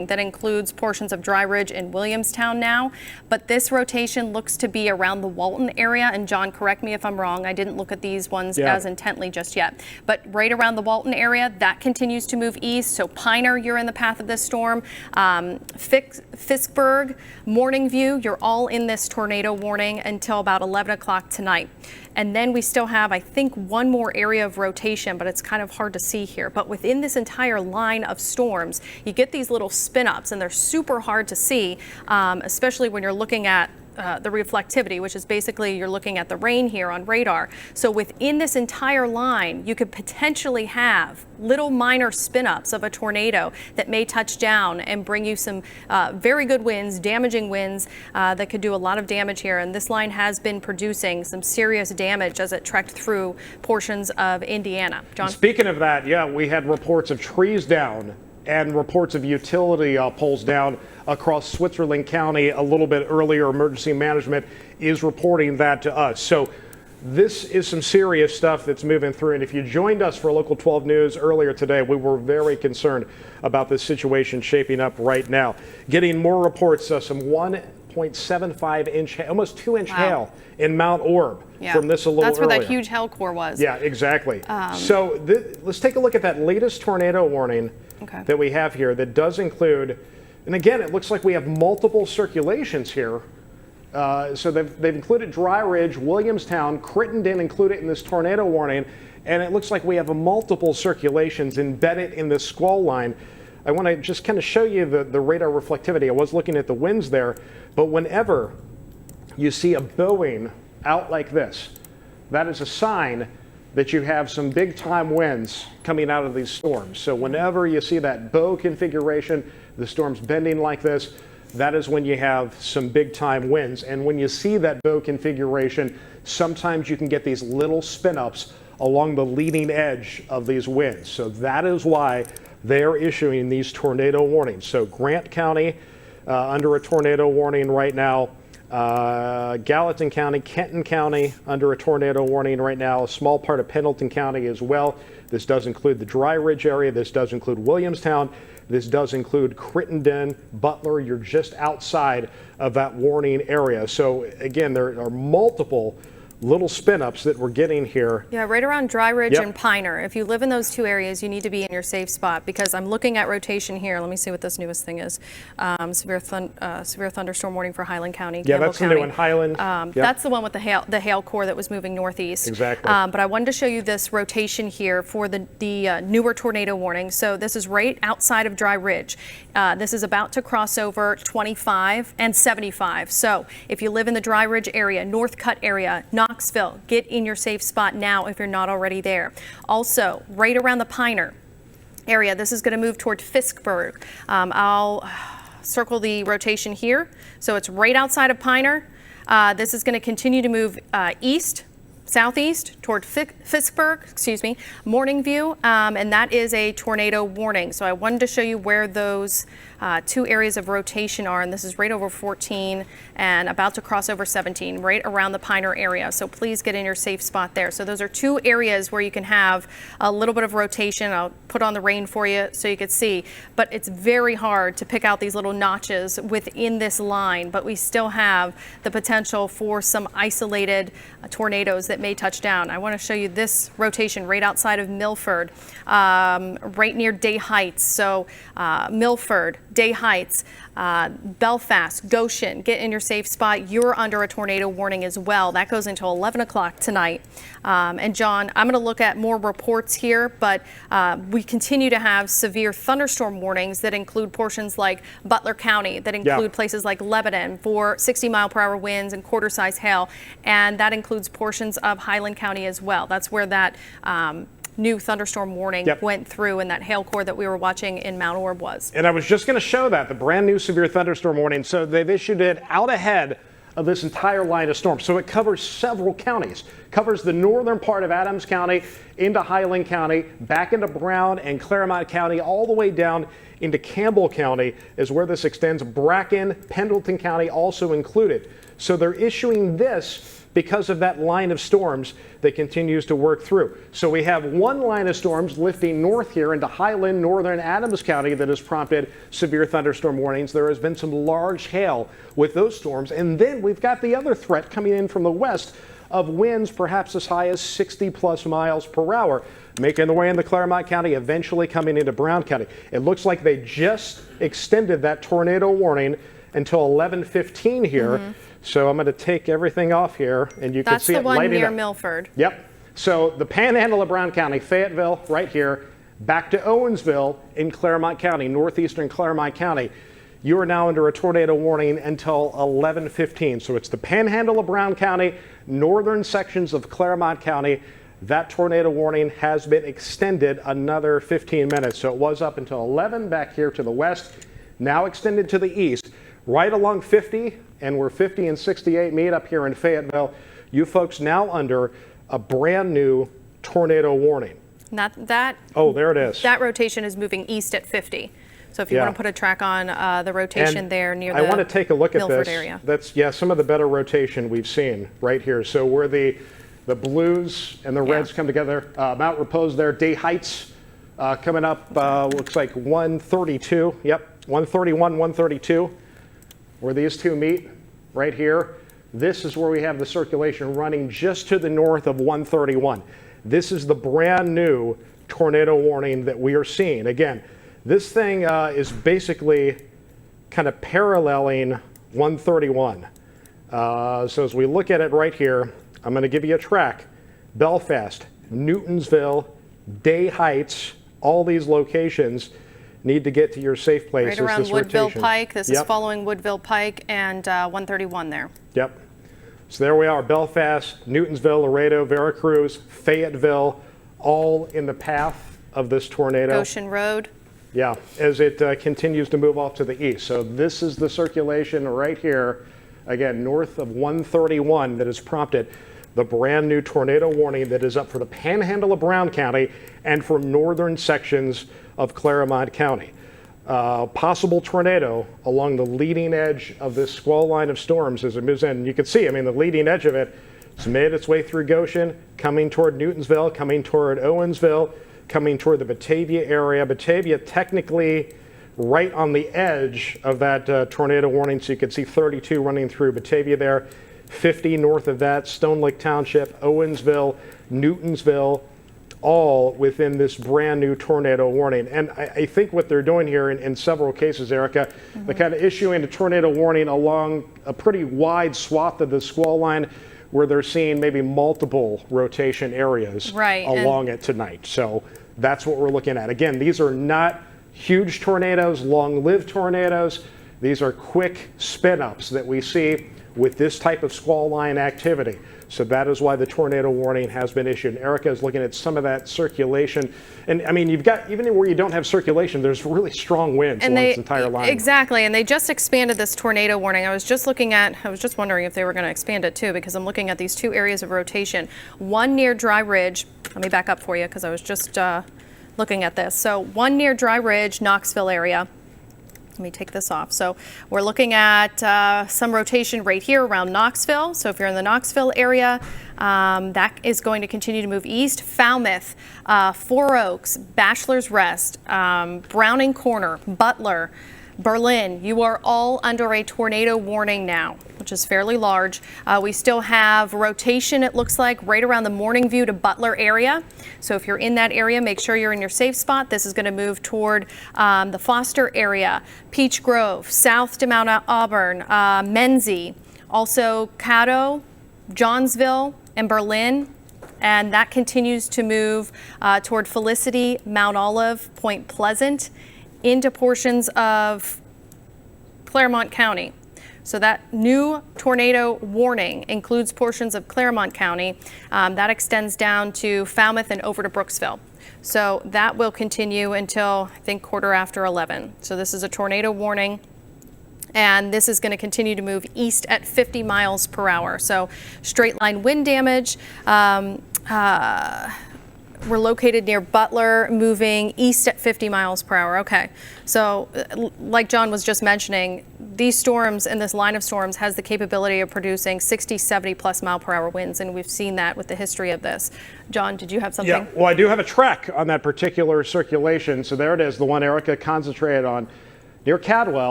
that includes portions of Dry Ridge and Williamstown now, but this rotation looks to be around the Walton area. And John, correct me if I'm wrong, I didn't look at these ones as intently just yet, but right around the Walton area, that continues to move east. So Piner, you're in the path of this storm. Fiskburg, Morning View, you're all in this tornado warning until about 11 o'clock tonight. And then we still have, I think, one more area of rotation, but it's kind of hard to see here. But within this entire line of storms, you get these little spin-ups, and they're super hard to see, especially when you're looking at the reflectivity, which is basically you're looking at the rain here on radar. So within this entire line, you could potentially have little minor spin-ups of a tornado that may touch down and bring you some very good winds, damaging winds that could do a lot of damage here. And this line has been producing some serious damage as it trekked through portions of Indiana. John? Speaking of that, yeah, we had reports of trees down and reports of utility poles down across Switzerland County a little bit earlier. Emergency management is reporting that to us. So this is some serious stuff that's moving through. And if you joined us for Local 12 News earlier today, we were very concerned about this situation shaping up right now. Getting more reports, some 1.75 inch, almost 2 inch hail in Mount Orb from this a little earlier. That's where that huge hail core was. Yeah, exactly. So let's take a look at that latest tornado warning that we have here that does include, and again, it looks like we have multiple circulations here. So they've included Dry Ridge, Williamstown, Crittenden included in this tornado warning, and it looks like we have multiple circulations embedded in this squall line. I want to just kind of show you the radar reflectivity. I was looking at the winds there, but whenever you see a bowing out like this, that is a sign that you have some big time winds coming out of these storms. So whenever you see that bow configuration, the storm's bending like this, that is when you have some big time winds. And when you see that bow configuration, sometimes you can get these little spin ups along the leading edge of these winds. So that is why they are issuing these tornado warnings. So Grant County under a tornado warning right now. Gallatin County, Kenton County under a tornado warning right now, a small part of Pendleton County as well. This does include the Dry Ridge area. This does include Williamstown. This does include Crittenden, Butler. You're just outside of that warning area. So again, there are multiple little spin-ups that we're getting here. Yeah, right around Dry Ridge and Piner. If you live in those two areas, you need to be in your safe spot, because I'm looking at rotation here. Let me see what this newest thing is. Severe thunderstorm warning for Highland County. Yeah, Campbell that's County. the new one, Highland. That's the one with the hail core that was moving northeast. Exactly. But I wanted to show you this rotation here for the newer tornado warning. So this is right outside of Dry Ridge. This is about to cross over 25 and 75. So if you live in the Dry Ridge area, Northcutt area, Knoxville, get in your safe spot now if you're not already there. Also, right around the Piner area, this is going to move toward Fiskburg. I'll circle the rotation here. So it's right outside of Piner. This is going to continue to move southeast toward Fiskburg, Morning View, and that is a tornado warning. So I wanted to show you where those two areas of rotation are, and this is right over 14 and about to cross over 17, right around the Piner area. So please get in your safe spot there. So those are two areas where you can have a little bit of rotation. I'll put on the rain for you so you can see, but it's very hard to pick out these little notches within this line, but we still have the potential for some isolated tornadoes that may touch down. I want to show you this rotation right outside of Milford, right near Day Heights. So Milford, Day Heights, Belfast, Goshen, get in your safe spot. You're under a tornado warning as well. That goes until 11 o'clock tonight. And John, I'm going to look at more reports here, but we continue to have severe thunderstorm warnings that include portions like Butler County, that include places like Lebanon for 60-mile-per-hour winds and quarter-size hail, and that includes portions of Highland County as well. That's where that new thunderstorm warning went through, and that hail core that we were watching in Mount Orb was. And I was just going to show that, the brand new severe thunderstorm warning. So they've issued it out ahead of this entire line of storms. So it covers several counties, covers the northern part of Adams County into Highland County, back into Brown and Claremont County, all the way down into Campbell County is where this extends. Bracken, Pendleton County also included. So they're issuing this because of that line of storms that continues to work through. So we have one line of storms lifting north here into Highland, northern Adams County that has prompted severe thunderstorm warnings. There has been some large hail with those storms. And then we've got the other threat coming in from the west of winds perhaps as high as 60 plus miles per hour, making their way into Claremont County, eventually coming into Brown County. It looks like they just extended that tornado warning until 11:15 here. So I'm going to take everything off here, and you can see it lighting up. That's the one near Milford. Yep. So the panhandle of Brown County, Fayetteville, right here, back to Owensville in Claremont County, northeastern Claremont County. You are now under a tornado warning until 11:15. So it's the panhandle of Brown County, northern sections of Claremont County. That tornado warning has been extended another 15 minutes. So it was up until 11 back here to the west, now extended to the east, right along 50, and where 50 and 68 meet up here in Fayetteville. You folks now under a brand new tornado warning. Oh, there it is. That rotation is moving east at 50. So if you want to put a track on the rotation there near the I want to take a look at Milford this. Area. That's some of the better rotation we've seen right here. So where the blues and the reds come together, Mount Repose there, Day Heights coming up, looks like 132. Yep, 131, 132, where these two meet right here. This is where we have the circulation running just to the north of 131. This is the brand new tornado warning that we are seeing. Again, this thing is basically kind of paralleling 131. So as we look at it right here, I'm going to give you a track. Belfast, Newtonsville, Day Heights, all these locations need to get to your safe place. Right around Woodville Pike. This is following Woodville Pike and 131 there. Yep. So there we are, Belfast, Newtonsville, Laredo, Veracruz, Fayetteville, all in the path of this tornado. Goshen Road. Yeah, as it continues to move off to the east. So this is the circulation right here, again, north of 131 that has prompted the brand new tornado warning that is up for the panhandle of Brown County and for northern sections of Claremont County. Possible tornado along the leading edge of this squall line of storms as it moves in. You can see, I mean, the leading edge of it has made its way through Goshen, coming toward Newtonsville, coming toward Owensville, coming toward the Batavia area. Batavia technically right on the edge of that tornado warning, so you can see 32 running through Batavia there, 50 north of that, Stone Lake Township, Owensville, Newtonsville, all within this brand new tornado warning. And I think what they're doing here in several cases, Erica, they're kind of issuing a tornado warning along a pretty wide swath of the squall line where they're seeing maybe multiple rotation areas along it tonight. So that's what we're looking at. Again, these are not huge tornadoes, long-lived tornadoes. These are quick spin-ups that we see with this type of squall line activity. So that is why the tornado warning has been issued. Erica is looking at some of that circulation. And I mean, you've got, even where you don't have circulation, there's really strong winds along this entire line. Exactly, and they just expanded this tornado warning. I was just wondering if they were going to expand it too, because I'm looking at these two areas of rotation. One near Dry Ridge. Let me back up for you, because I was just looking at this. So one near Dry Ridge, Knoxville area. Let me take this off. So we're looking at some rotation right here around Knoxville. So if you're in the Knoxville area, that is going to continue to move east. Falmouth, Four Oaks, Bachelor's Rest, Browning Corner, Butler, Berlin, you are all under a tornado warning now, which is fairly large. We still have rotation, it looks like, right around the Morning View to Butler area. So if you're in that area, make sure you're in your safe spot. This is going to move toward the Foster area, Peach Grove, south to Mount Auburn, Menzie, also Caddo, Johnsville, and Berlin. And that continues to move toward Felicity, Mount Olive, Point Pleasant, into portions of Claremont County. So that new tornado warning includes portions of Claremont County. That extends down to Falmouth and over to Brooksville. So that will continue until, I think, 11:15. So this is a tornado warning, and this is going to continue to move east at 50 miles per hour. So straight line wind damage. We're located near Butler, moving east at 50 miles per hour. Okay, so like John was just mentioning, these storms and this line of storms has the capability of producing 60, 70 plus mile per hour winds, and we've seen that with the history of this. John, did you have something? Yeah, well, I do have a trek on that particular circulation. So there it is, the one Erica concentrated on near Cadwell.